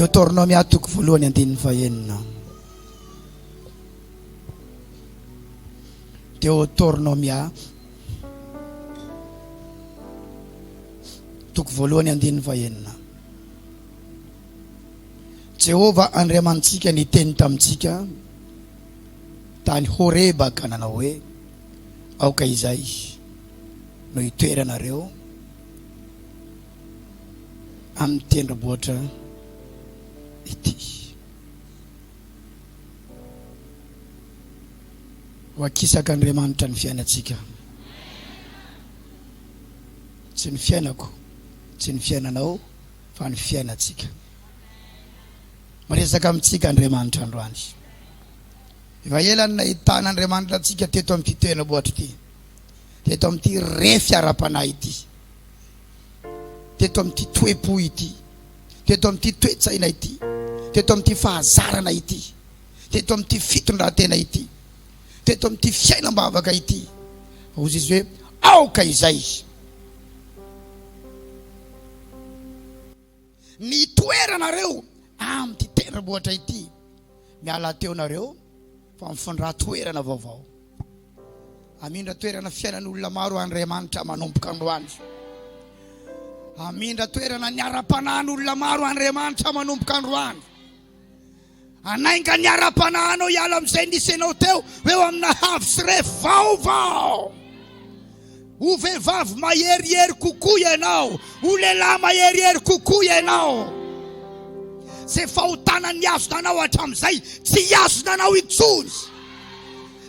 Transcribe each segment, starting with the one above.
Deuteronomia toko voalohany andininy fahaenina. Deuteronomia toko voalohany andininy fahaenina. Jehova Andriamantsika niteny tamintsika tany Horeba ka nanao hoe aoka izay no itoeranareo amin'ny tendrombohitra ity. Ho akisaka Andriamanitra ny fiainantsika. Tsy ny fiainako, tsy ny fiainanao, fa ny fiainantsika. Maresaka amintsika Andriamanitra androany. Efa elany nahitana Andriamanitra antsika teto amin'ity tendrombohitra ity, teto amin'ity refy ara-panahy ity, teto amin'ity toe-po ity, teto amin'ity toe-tsaina ity, teto amin'ity fahazarana ity, teto amin'ity fitondran-tena ity, teto amin'ity fiainam-bavaka ity. Hozy izy hoe aoka izay ny toeranareo amin'ity tendrombohitra ity. Miala teo nareo fa mifandra toerana vaovao. Amindra toerana fiainan'olona maro Andriamanitra manomboka androany. Amindra toerana ny ara-panahin'olona maro Andriamanitra manomboka androany. Anainga ny ara-panahinao hiala amin'izay nisenao teo eo amina havy sy refy vaovao. Ho vehivavy maherihery kokoa ianao, ho lehilahy maherihery kokoa ianao. Zay fahotanany azonanao hatramin'izay tsy azonanao intsony.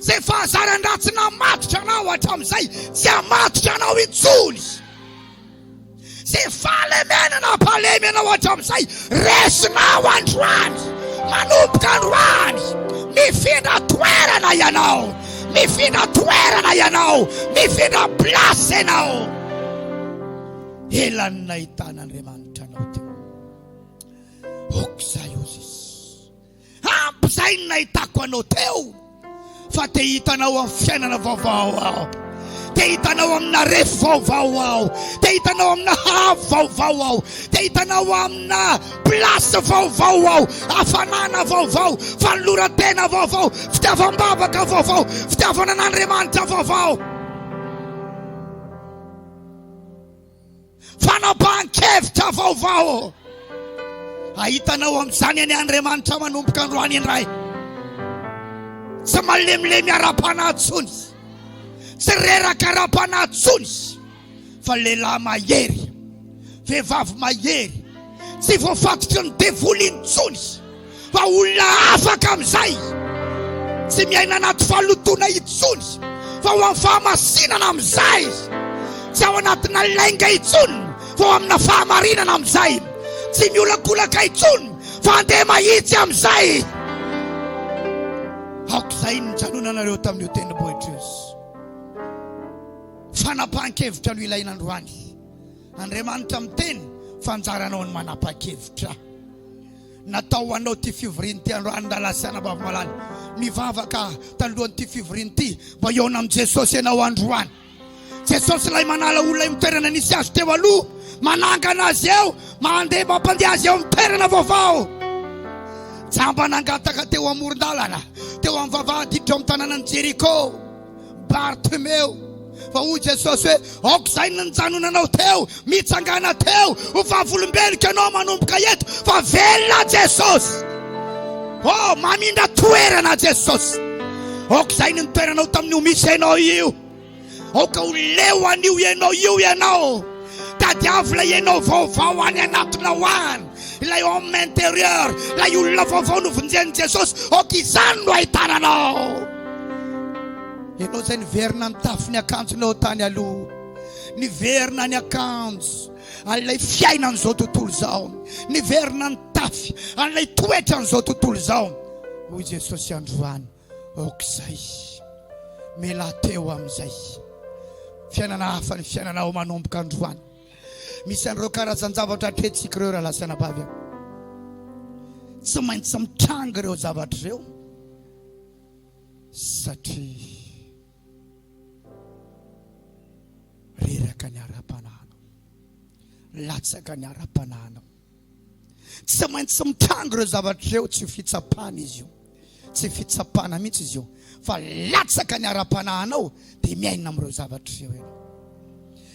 Zay fahazaran-dratsy namatotra anao hatramin'izay tsy hamatotra anao intsony. Zay fahalemenana palemy anao hatramin'izay resinao androany, manomboka androany. Mifindra toerana ianao, mifindra toerana ianao, mifindra plasy ianao. Elany nahitana Andriamanitra anao teo. Okzay Ozis, ampy zay ny nahitako anao teo. Fa te hitanao amin'ny fiainana vaovao aho, te hitanao amina refy vaovao aho, te hitanao amina havy vaovao aho, te hitanao amina plasy vaovao aho, hafanana vaovao, fanoloran-tena vaovao, fitiavam-bavaka vaovao, fitiavana an'Andriamanitra vaovao, fanapahan-kevitra vaovao. Ahitanao amin'izany any Andriamanitra manomboka androany indray. Tsy malemilemy ara-panahy intsony, tsy reraka ara-panahy intsony, fa lehilahy mahery, vehivavy mahery, tsy voafatotry ny devoly intsony, fa olona afaka amin'izay. Tsy miaina anaty fahalotona intsony, fa ho amin'ny fahamasinana amin'izay. Tsy ao anatina lainga intsony, fa ho amina fahamarinana amin'izay. Tsy miolakolaka intsony, fa andeha mahitsy amin'izay. Aok'izay ny janonanareo tamin'io tendrombohitra io. Fanapahan-kevitra no ilaina androany. Andriamanitra miteny fanjaranao ny manapa-kevitra. Natao anao ty fivoriany ty androany ndalasana bavy malala. Mivavaka talohan'ny ty fivoriany ty mba eo amin'ny Jesosy ianao androany. Jesosy lay manala olona io toerana nisy azy teo aloha, manangana azy eo, mandeha mampandeha azy eo amin'ny toerana vaovao. Jamba nangataka teo amoron-dalana, teo amin'ny vavahadiditra amin'ny tanànan'i Jeriko, Bartimeo. Fa hoy Jesosy hoe aok'izay ny janonanao teo, mitsangana teo, ho vavolombelika anao manomboka eto, fa velona Jesosy. Oh, mamindra toerana Jesosy. Aok'izay ny toeranao tamin'io misy ianao io. Aoka ho leo an'io ianao io ianao. Tadiavina ianao vaovao any anatinao any. Ilay homme intérieur, ilay olona vaovao novonjeny Jesosy, aok'izany no ahitananao. Ianao zay niverina ny tafy ny akanjonao tany aloha, niverina ny akanjo an'ilay fiainana an'izao tontolo zao, niverina ny tafy an'ilay toetra an'izao tontolo zao. Hoy Jesosy androany, aok'izay, mela teo amin'izay. Fiainana hafa ny fiainanao manomboka androany. Misy an'ireo karazan-javatra atrehtsika ireo raha lasana bavy. Tsy maintsy mitranga ireo zavatra ireo satria reraka ny ara-panahinao, latsaka ny ara-panahinao. Tsy maintsy mitrango ireo zavatra ireo, tsy fitsapana izy io. Tsy fitsapana mihitsy izy io. Fa latsaka ny ara-panahinao dia miaina amin'ireo zavatra ireo ianao.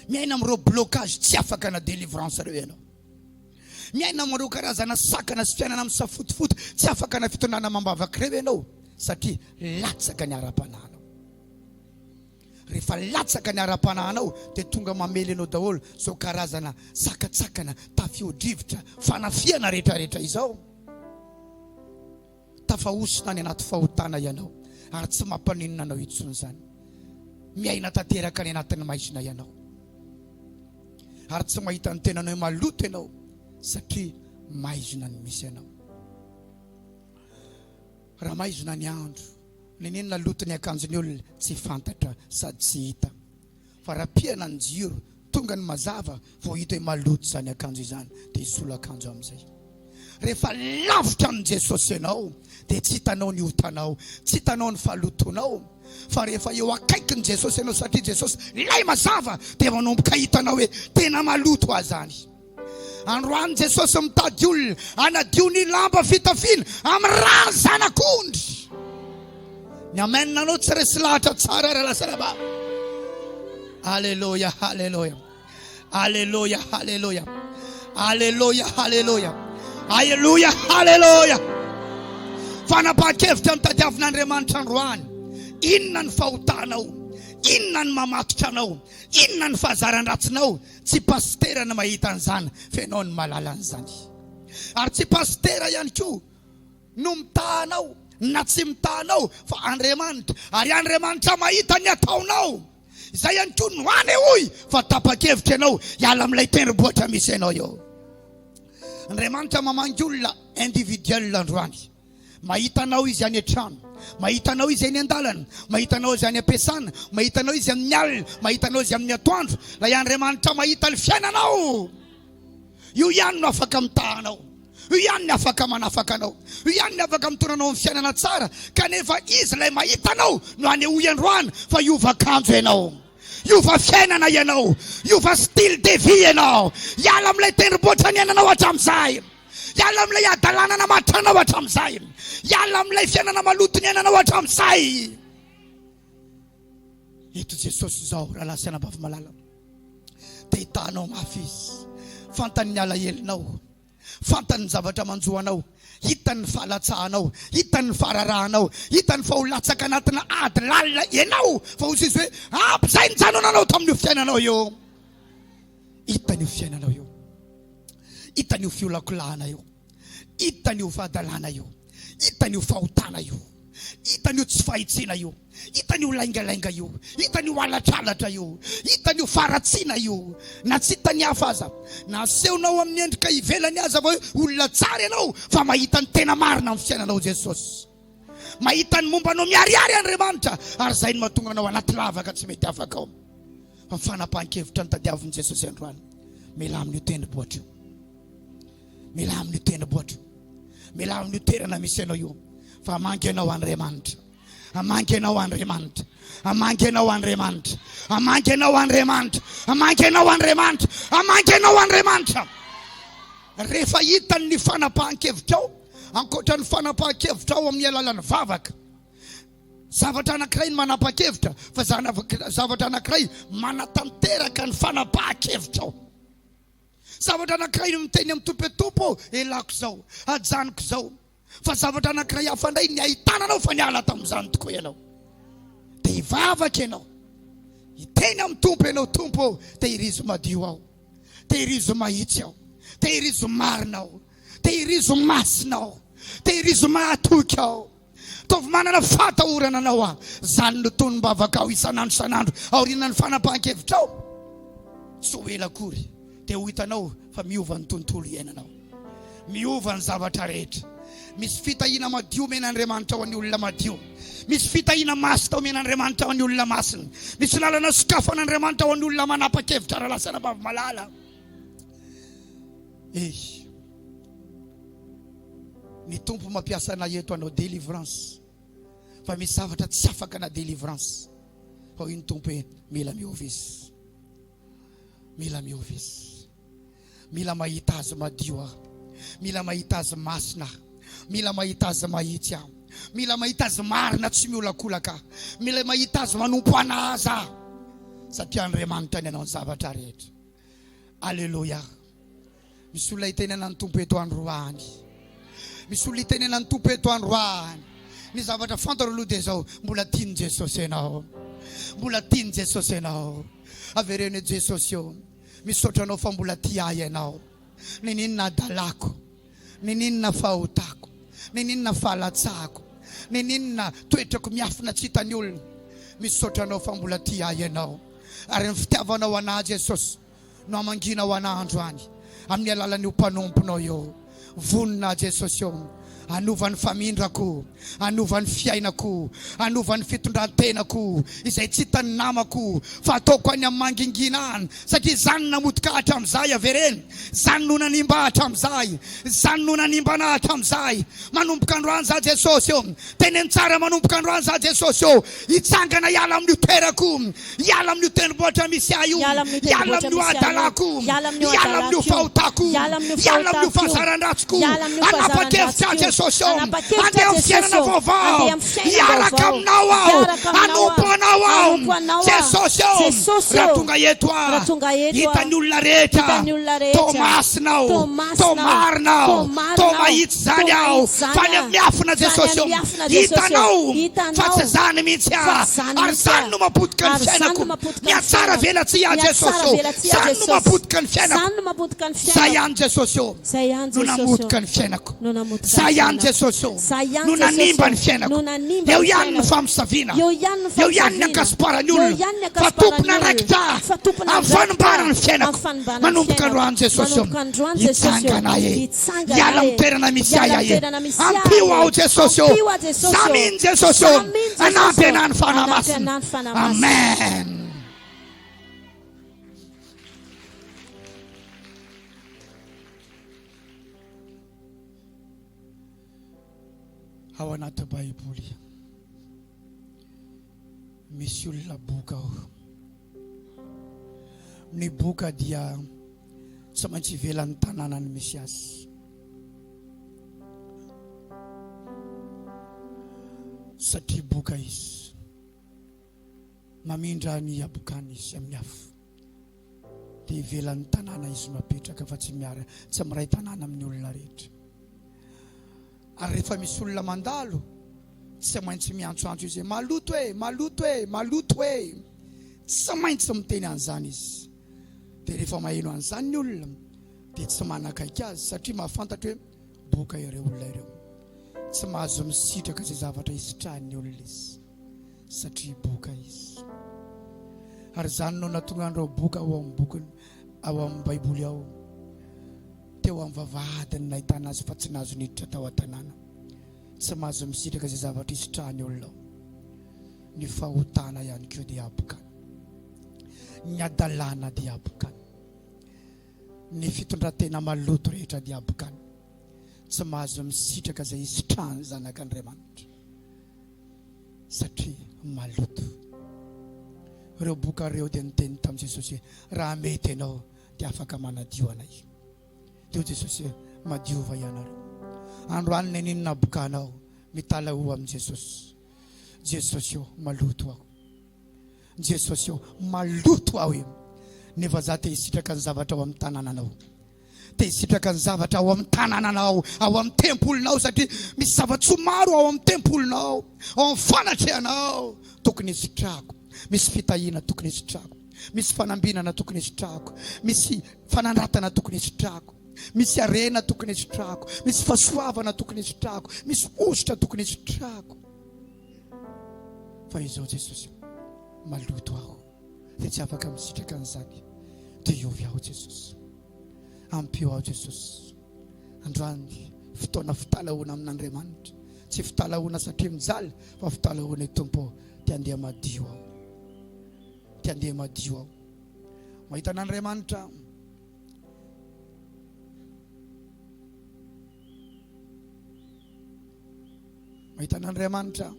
Miaina amin'ireo blocage tsy afaka na délivrance ireo ianao. Miaina amin'ireo karazana sakana sy fiainana amin'ny safotifoty tsy afaka na fitonana mambavaka ireo ianao, satria latsaka ny ara-panahinao. Rehefa latsaka ny ara-panahinao dia tonga mamely anao daholo zao karazana sakatsakana, tafio-drivotra, fanafiana rehetrarehetra izao. Tafahosina any anaty fahotana ianao ary tsy mampaninona anao intsony izany. Miaina tanteraka any anatin'ny maizina ianao ary tsy mahita ny tenanao maloto ianao satria maizina ny misy ianao. Raha maizina ny andro, nenenina loto ny akanjony olona tsy fantatra sady tsy hita. Fa raha piana ny jiro tonga ny mazava vao hita hoe maloto zany akanjo izany dia isola akanjo amin'izay. Rehefa lavitra amin'ny Jesosy ianao dia tsy hitanao ny hotanao, tsy hitanao ny fahalotonao. Fa rehefa eo akaiky ny Jesosy ianao, satria Jesosy ilay mazava dia manomboka hitanao hoe tena maloto aho zany. Androany Jesosy mitady olona hanadio ny lamba fitafiana amin'ny rano zanak'ondry. Ny amenina anao tsy resy lahatra tsara raha lasaraba. Alleluia, alleluia. Alleluia, alleluia. Alleluia, alleluia. Alleluia, alleluia. Fanapa-kevitra mitadiavin'Andriamanitra androany. Inona ny fahotanao? Inona ny mamatotra anao? Inona ny fahazaran-dratsinao? Tsy pastera ny mahita an'izany, fa ianao ny mahalala an'izany. Ary tsy pastera ihany koa no mitahanao na tsy mitahanao, fa Andriamanitra. Ary Andriamanitra mahita ny ataonao. Izay ihany koa no any hoy fa tapa-kevitra ianao hiala amin'ilay tendrombohitra misy ianao eo. Andriamanitra mamangy olona individuel androany. Mahitanao izy any an-trano, mahitanao izy any an-dalana, mahitanao izy any am-piasana, mahitanao izy amin'ny alina, mahitanao izy amin'ny atoandro. Ilay Andriamanitra mahita ny fiainanao. Io ihany no afaka mitahanao. Io ihany no afaka manafaka anao. Io ihany no afaka mitonanao amin'ny fiainana tsara. Kanefa izy ilay mahitanao no anehoy androany fa iova akanjo ianao, iova fiainana ianao, iova style de vie ianao. Hiala amin'ilay tendrombohitra ny iananao hatramin'izay. Hiala amin'ilay adalana namatranao hatramin'izay. Hiala amin'ilay fiainana maloto ny iananao hatramin'izay. Ito Jesosy zao raha lasana bavy malala. Dia hitanao mafy izy. Fantany ny alahelinao, fantany ny zavatra manjoanao, hitany ny fahalatsahanao, hitany ny fahararahanao, hitany faholatsaka anatina ady lalina ianao. Fa hozy izy hoe ampy izay ny janonanao tamin'io fiainanao io. Hitany io fiainanao io, hitany io fiolakolahana io, hitany io fahadalana io, hitany io fahotana io, hitany io tsy fahitsiana io, hitany io laingalainga io, hitany io alatralatra io, hitany io faratsiana io. Na tsy hitany hafa aza, na asehonao amin'ny endrika ivelany aza va olona tsara ianao, fa mahita ny tena marina amin'ny fiainanao Jesosy. Mahita ny momba anao miariary Andriamanitra, ary izay no mahatonga anao anaty lavaka tsy mety afaka ao. Fa fanapahan-kevitra ny tadiavin'i Jesosy androany. Mila amin'io tendrombohitra io, mila amin'io tendrombohitra io, mila amin'io toerana misy ianao io. Fa amangy ianao Andriamanitra, amangy ianao Andriamanitra, amangy ianao Andriamanitra, amangy ianao Andriamanitra, amangy ianao Andriamanitra, amangy ianao Andriamanitra. Rehefa hitany ny fanapahan-kevitra ao, ankoatra ny fanapahan-kevitra ao amin'ny alalan'ny vavaka, zavatra anankiray ny manapa-kevitra, fa zavatra anankiray manatanteraka ny fanapahan-kevitra ao. Zavatra anankiray no miteny amin'ny tompetompo, elako zao, ajanoko zao. Fa zavatra anankiray hafa indray ny ahitananao fa niala tamin'izany tokoa ianao. Dia hivavaka ianao, hiteny amin'ny tompo ianao, tompo, dia hirizo madio ao, dia hirizo mahitsy ao, dia hirizo marina ao, dia hirizo masina ao, dia hirizo mahatoky ao. Tovy manana fatahorana anao a, zany no tonom-bavaka ao isanandro isanandro aoriana ny fanapahan-kevitra ao. Tsy ho ela akory dia ho hitanao fa miova ny tontolo iainanao, miova ny zavatra rehetra. Misy fitahiana madio men'Andriamanitra ho an'ny olona madio, misy fitahiana masina men'Andriamanitra ho an'ny olona masina, misy lalana sokafan'Andriamanitra ho an'ny olona manapa-kevitra raha lasana bavy malala. Ny tompo mampiasa anay eto anao délivrance, fa misy zavatra tsy afaka na délivrance. Fa iny tompo hoe mila miova izy, mila miova izy, mila mahita azy madio aho, mila mahita azy masina, mila mahita azy mahitsy aho, mila mahita azy marina tsy miolakolaka, mila mahita azy manompo anaza satria Andriamanitra ny anao ny zavatra rehetra. Alleluia. Misy olona itenena ny tompo eto androany, misy olona itenena ny tompo eto androany. Ny zavatra fantaro aloha dia zao, mbola tiany Jesosy ianao, mbola tiany Jesosy ianao. Avereny Jesosy io, misaotra anao fa mbola tia ianao. Ninina dalako, ninina fahotako, ninina fahalatsako, ninina toetrako miafina tsy hitany olona. Misaotra anao fa mbola tia ianao. Ary ny fitiavanao anahy Jesosy no amanginao anahy androany amin'ny alalan'io mpanomponao io. Vonina Jesosy io, anova ny famindrako, anova ny fiainako, anova ny fitondrantenako izay tsy hitany namako, fa ataoko any amin'ny manginginany, satria zany namotika hatramin'izay avereny, zany no nanimba hatramin'izay, zany no nanimba anahy hatramin'izay. Manomboka androany za Jesosy io, teneny tsara manomboka androany za Jesosy io, hitsangana hiala amin'io toerako, hiala amin'io tendrombohitra misy ahy io, hiala amin'io adalako, hiala amin'io fahotako, hiala amin'io fahazaran-dratsiko, anapa-kevitra Jesosy, andeha amin'ny fiainana vaovao, hiaraka aminao aho, anompo anao aho Jesosy. Raha tonga eto aho, hitany olona rehetra, to masinao, to marinao, to mahitsy zany aho, fa ny amin'ny afina Jesosy, hitanao fa tsy zany mihitsy aho, ary zany no mapotika ny fiainako, miatsara velatsy aho Jesosy, zany no mapotika ny fiainako. Zay ihany Jesosy no namotika ny fiainako, zay ihany Jesosy no nanimba ny fiainako. Eo ihany ny famosavina, eo ihany ny akasiparany olona, fa tompona raikitra amin'ny fanombarana ny fiainako. Manomboka androany Jesosy, hitsangana e, hiala amin'ny toerana misy ahy e, ampio aho Jesosy, saminy Jesosy, anampy anahy ny fanamasina. Amen. Ao anaty Baiboly misy olona boka ao. Ny boka dia tsy maintsy ivelan'ny tanànany misy azy. Satria boka izy mamindra ny abokany izy amin'ny afo, dia ivelan'ny tanàna izy mapetraka fa tsy miray tanàna amin'ny olona rehetra. Ary rehefa misy olona mandalo, tsy maintsy miantsoantso izy, maloto e, maloto e, maloto e. Tsy maintsy miteny an'izany izy. Dia rehefa maheno an'izany ny olona, dia tsy manakaiky azy, satria mahafantatra hoe boka ireo olona ireo. Tsy mahazo misitraka izay zavatra hisitrahan'ny olona izy, satria boka izy. Ary zany no natonga andreo boka ao amin'ny bokany, ao amin'ny Baiboly ao, teo amin'ny vavahadiny nahitana azy fa tsy nahazo niditra tao an-tanàna. Tsy mahazo misitraka izay zavatra hisitrahan'ny olona. Ny fahotana ihany koa dia abokany, ny adalana dia abokany, ny fitondran-tena maloto rehetra dia abokany. Tsy mahazo misitraka izay hisitrahany zanak'Andriamanitra, satria maloto. Ireo boka ireo dia niteny tamin'i Jesosy, raha mety ianao dia afaka manadio anay. Dia Jesosy madiova ianareo. Androany ny ninona bokanao mitala ho amin'i Jesosy. Jesosy maloto aho, Jesosy maloto aho io. Nefa za te hisitraka ny zavatra ao amin'ny tanànanao, te hisitraka ny zavatra ao amin'ny tanànanao, ao amin'ny tempolonao, satria misy zavatra maro ao amin'ny tempolonao, ao amin'ny fanatrehanao tokony hisitrako. Misy fitahiana tokony hisitrako, misy fanambinana tokony hisitrako, misy fanandratana tokony hisitrako, misy arena tokony hisitrako, misy fahasoavana tokony hisitrako, misy ositra tokony hisitrako. Fa izao Jesosy maloto aho, dia tsy afaka misitraka an'izany. Dia iovy aho Jesosy, ampio aho Jesosy. Androany fotoana fitalahoana amin'Andriamanitra, tsy fitalahoana satria mijaly, fa fitalahoana Tompo te handeha madio aho, te handeha madio aho. Mahita an'Andriamanitra mahita an'Andriamanitra,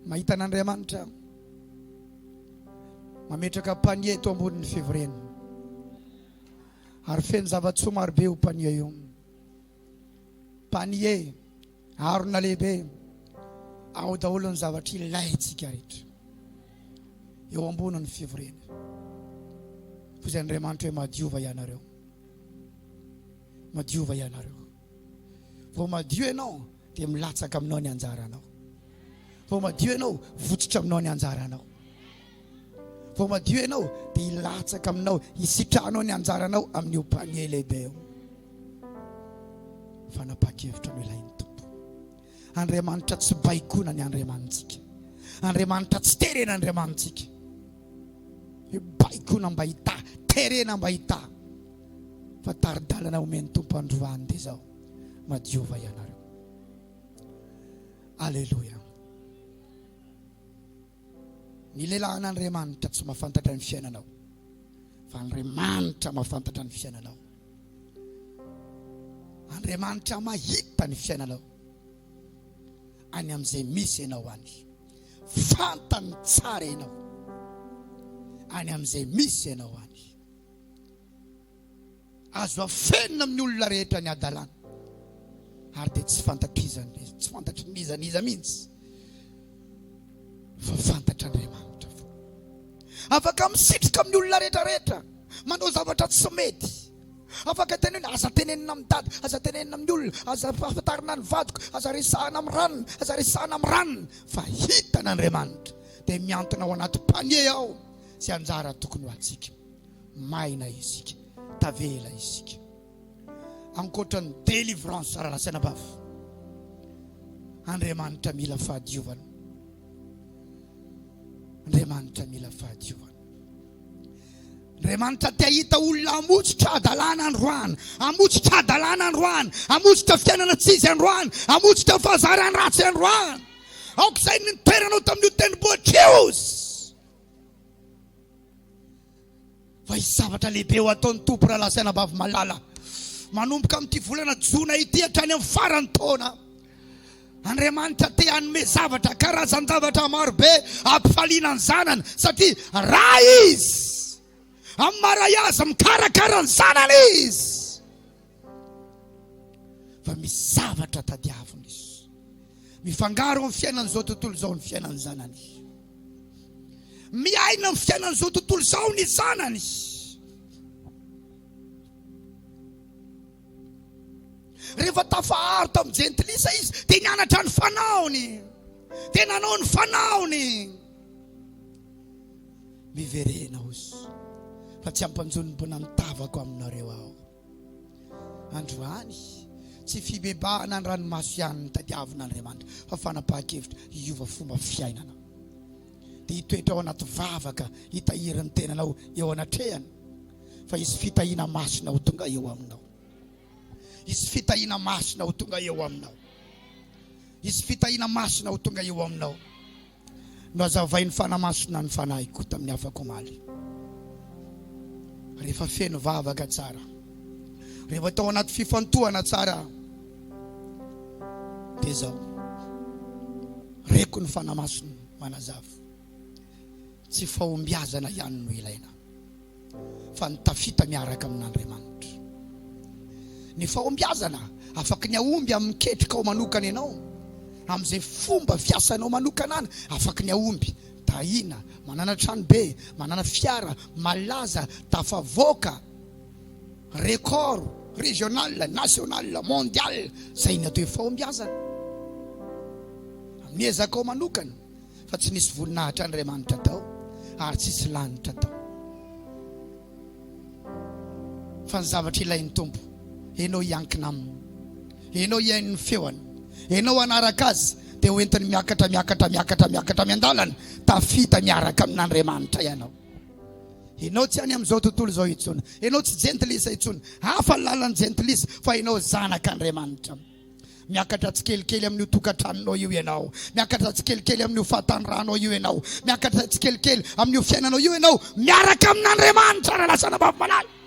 mahita an'Andriamanitra mametraka panie eto ambonin'ny fivoriany. Ary feno zava-tsoa marobe io panier io. Panier harona lehibe ao daholo ny zavatra ilaintsika rehetra eo amboniny fivoriana. Fa izay Andriamanitra hoe madiova ianareo, madiova ianareo. Vao madio ianao dia milatsaka aminao ny anjaranao. Vao madio ianao votsitra aminao ny anjaranao. Vao madio ianao dia ilatsaka aminao, hisitranao ny anjaranao amin'io panier lehibe io. Fanapa-kevitra no ilain'ny Tompo. Andriamanitra tsy baikona ny Andriamanitsika. Andriamanitra tsy terena Andriamanitsika. Baikona mba hita, terena mba hita. Fa taridalana omen'ny Tompo androany dia zao, madiova ianareo. Alleluia. Ny lehilahin'Andriamanitra tsy mahafantatra ny fiainanao, fa Andriamanitra mahafantatra ny fiainanao. Andriamanitra mahita ny fiainanao any amin'izay misy ianao any. Fantany tsara ianao any amin'izay misy ianao any. Azo afenina amin'ny olona rehetra ny adalana, ary dia tsy fantatrizany, tsy fantatry ny izaniza mihitsy, fa fantatra Andriamanitra. Afaka misitrika amin'ny olona rehetra, manao zavatra tsy mety. Afaka tenenina, aza tenenina amin'ny dady, aza tenenina amin'ny olona, aza afatarina ny vadiko, aza resahana amin'ny ranony, aza resahana amin'ny ranony. Fa hitan'Andriamanitra dia miantona ao anaty panier ao sy anjara tokony ho antsika. Maina isika, tavela isika. Ankoatra ny délivrance ara-lasana bafy, Andriamanitra mila fahadiovana. Andriamanitra mila fahadiovana. Andriamanitra te hahita olona hamotsitra adalana androany, hamotsitra adalana androany, hamotsitra fiainana tsy izy androany, hamotsitra fahazarana ratsy androany. Aok'izay ny toeranao tamin'io tendrombohitra io. Fa hisy zavatra lehibe ho ataon'ny Tompo ara-lasana bavy malala. Manomboka amin'ity volana Jona ity hatrany amin'ny farany taona, Andriamanitra te hanome zavatra, karazan-javatra marobe hampifaliana ny zanany, satria raha izy amin'ny maray azy mikarakara ny zanany izy. Fa misy zavatra tadiavina izy, mifangaro amin'ny fiainany zao tontolo zao ny fiainany zanany, miaina amin'ny fiainany zao tontolo zao ny zanany. Rehefa tafaharo tamin'ny jentilisa izy dia nianatra ny fanaony, dia nanao ny fanaony. Miverena izy, fa tsy ampanjonona nitavako aminareo aho. Androany tsy fibebahana ny ranomaso ihany ny tadiavin'Andriamanitra, fa fanapahan-kevitra hiova fomba fiainana. Dia hitoetra ao anaty vavaka, hitahirin'ny tenanao eo anatrehany, fa izy fitahiana masina ho tonga eo aminao. Izy fitahiana masina ho tonga eo aminao. Izy fitahiana masina ho tonga eo aminao. No azavain'ny fanamasina ny fanahiko tamin'ny afako omaly. Rehefa feno vavaka tsara, rehefa tao anaty fifantohana tsara, dia zao reko ny fanamasina manazava. Tsy fahombiazana ihany no ilaina, fa ny tafita miaraka amin'Andriamanitra. Ny fahombiazana afaka ny ahomby amin'ny ketrika ao manokana ianao, amin'izay fomba fiasanao manokana any, afaka ny ahomby. Tahina, manana trano be, manana fiara malaza, tafavoaka, record régional, national, mondial, zay ny atao fahombiazana amin'ny ezaka ao manokana. Fa tsy nisy voninahitra Andriamanitra tao, ary tsisy lanitra tao. Fa ny zavatra ilain'ny Tompo, enao iankina aminy, enao iain'ny feoany, enao anaraka azy, dia hoentiny miakatra miandalana, tafita miaraka amin'Andriamanitra ianao. Enao tsy any amin'izao tontolo zao intsony, enao tsy jentilisa intsony, hafa ny lalan'ny jentilisa, fa enao zanak'Andriamanitra. Miakatra tsikelikely amin'io tokantranonao io ianao, miakatra tsikelikely amin'io fahatanranao io ianao, miakatra tsikelikely amin'io fiainanao io ianao, miaraka amin'Andriamanitra ara-lasana bavy malala.